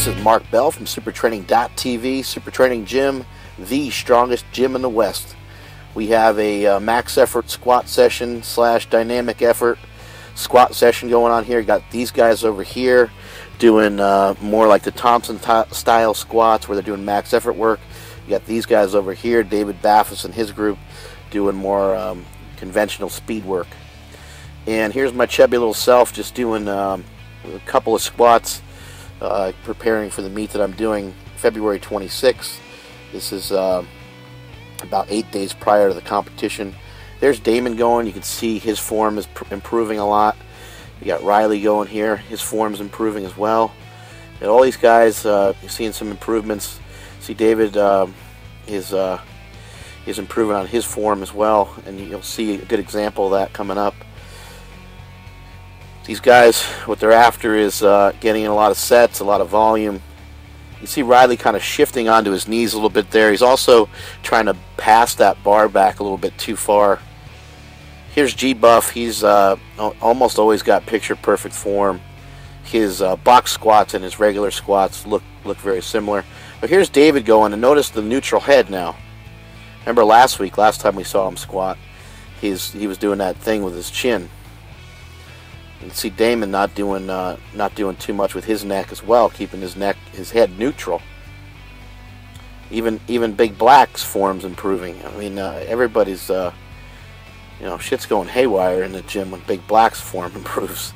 This is Mark Bell from supertraining.tv. Super Training Gym, the strongest gym in the West. We have a max effort squat session / dynamic effort squat session going on here. You got these guys over here doing more like the Thompson style squats where they're doing max effort work. You got these guys over here, David Baffis and his group, doing more conventional speed work. And here's my chubby little self just doing a couple of squats, preparing for the meet that I'm doing February 26th. This is about 8 days prior to the competition. There's Damon going. You can see his form is improving a lot. You got Riley going here. His form's improving as well. And all these guys, you're seeing some improvements. See David is improving on his form as well, and you'll see a good example of that coming up. These guys, what they're after is getting in a lot of sets, a lot of volume. You see Riley kind of shifting onto his knees a little bit there. He's also trying to pass that bar back a little bit too far. Here's G-Buff. He's almost always got picture-perfect form. His box squats and his regular squats look very similar. But here's David going, and notice the neutral head now. Remember last time we saw him squat, he was doing that thing with his chin. You can see Damon not doing too much with his neck as well, keeping his head neutral. Even Big Black's form's improving. I mean, everybody's shit's going haywire in the gym when Big Black's form improves.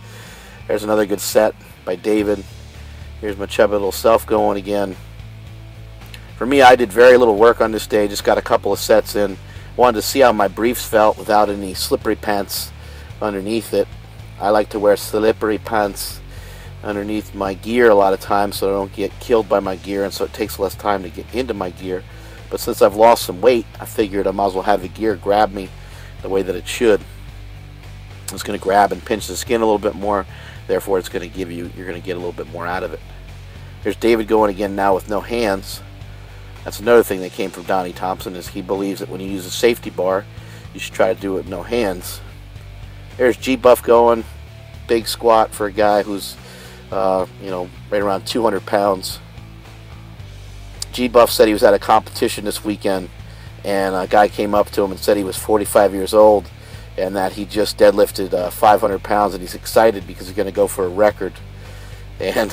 There's another good set by David. Here's my chubby little self going again. For me, I did very little work on this day. Just got a couple of sets in. Wanted to see how my briefs felt without any slippery pants underneath it. I like to wear slippery pants underneath my gear a lot of times so I don't get killed by my gear, and so it takes less time to get into my gear. But since I've lost some weight, I figured I might as well have the gear grab me the way that it should. It's going to grab and pinch the skin a little bit more, therefore it's going to give you're going to get a little bit more out of it. There's David going again now with no hands. That's another thing that came from Donnie Thompson, is he believes that when you use a safety bar, you should try to do it with no hands. There's G-Buff going, big squat for a guy who's, right around 200 pounds. G-Buff said he was at a competition this weekend, and a guy came up to him and said he was 45 years old, and that he just deadlifted 500 pounds, and he's excited because he's going to go for a record. And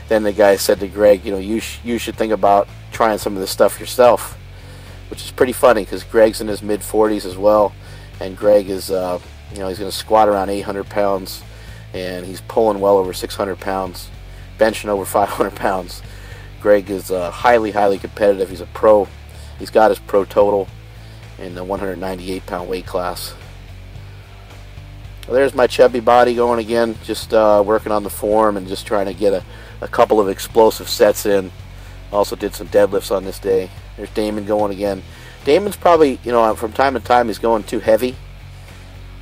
then the guy said to Greg, you should think about trying some of this stuff yourself, which is pretty funny because Greg's in his mid-40s as well, and Greg is he's going to squat around 800 pounds, and he's pulling well over 600 pounds, benching over 500 pounds. Greg is highly competitive. He's a pro. He's got his pro total in the 198-pound weight class. Well, there's my chubby body going again, just working on the form and just trying to get a couple of explosive sets in. Also did some deadlifts on this day. There's Damon going again. Damon's probably, from time to time he's going too heavy.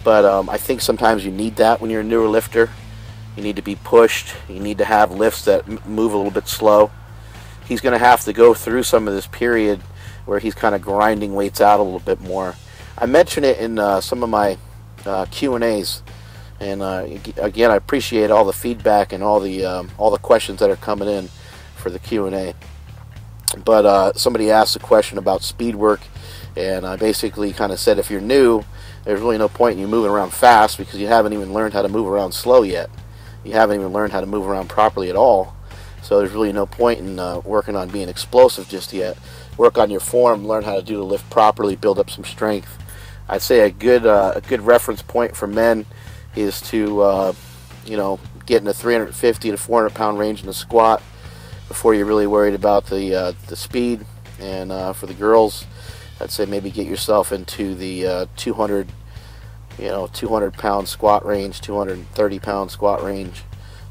But I think sometimes you need that when you're a newer lifter. You need to be pushed. You need to have lifts that move a little bit slow. He's going to have to go through some of this period where he's kind of grinding weights out a little bit more. I mentioned it in some of my Q&As, and again, I appreciate all the feedback and all the questions that are coming in for the Q&A. But somebody asked a question about speed work, and I basically kind of said if you're new, there's really no point in you moving around fast because you haven't even learned how to move around slow yet. You haven't even learned how to move around properly at all. So there's really no point in working on being explosive just yet. Work on your form, learn how to do the lift properly, build up some strength. I'd say a good reference point for men is to get in the 350 to 400 pound range in the squat before you're really worried about the speed. And for the girls, I'd say maybe get yourself into the 200 pound squat range, 230 pound squat range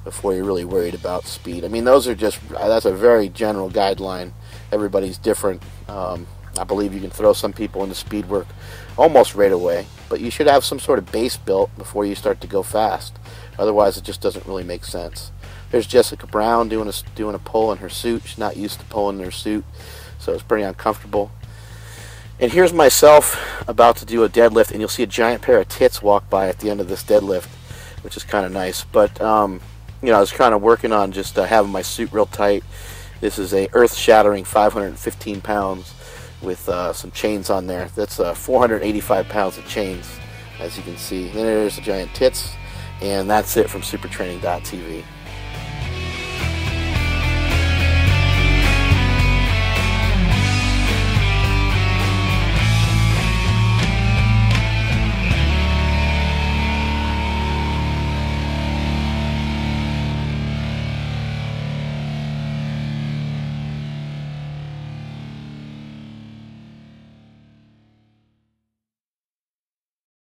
before you're really worried about speed. I mean, that's a very general guideline. Everybody's different. I believe you can throw some people into speed work almost right away, but you should have some sort of base built before you start to go fast. Otherwise, it just doesn't really make sense. There's Jessica Brown doing a pull in her suit. She's not used to pulling in her suit, so it's pretty uncomfortable. And here's myself about to do a deadlift, and you'll see a giant pair of tits walk by at the end of this deadlift, which is kind of nice. But I was kind of working on just having my suit real tight. This is a earth-shattering 515 pounds with some chains on there. That's 485 pounds of chains, as you can see. Then there's the giant tits, and that's it from supertraining.tv.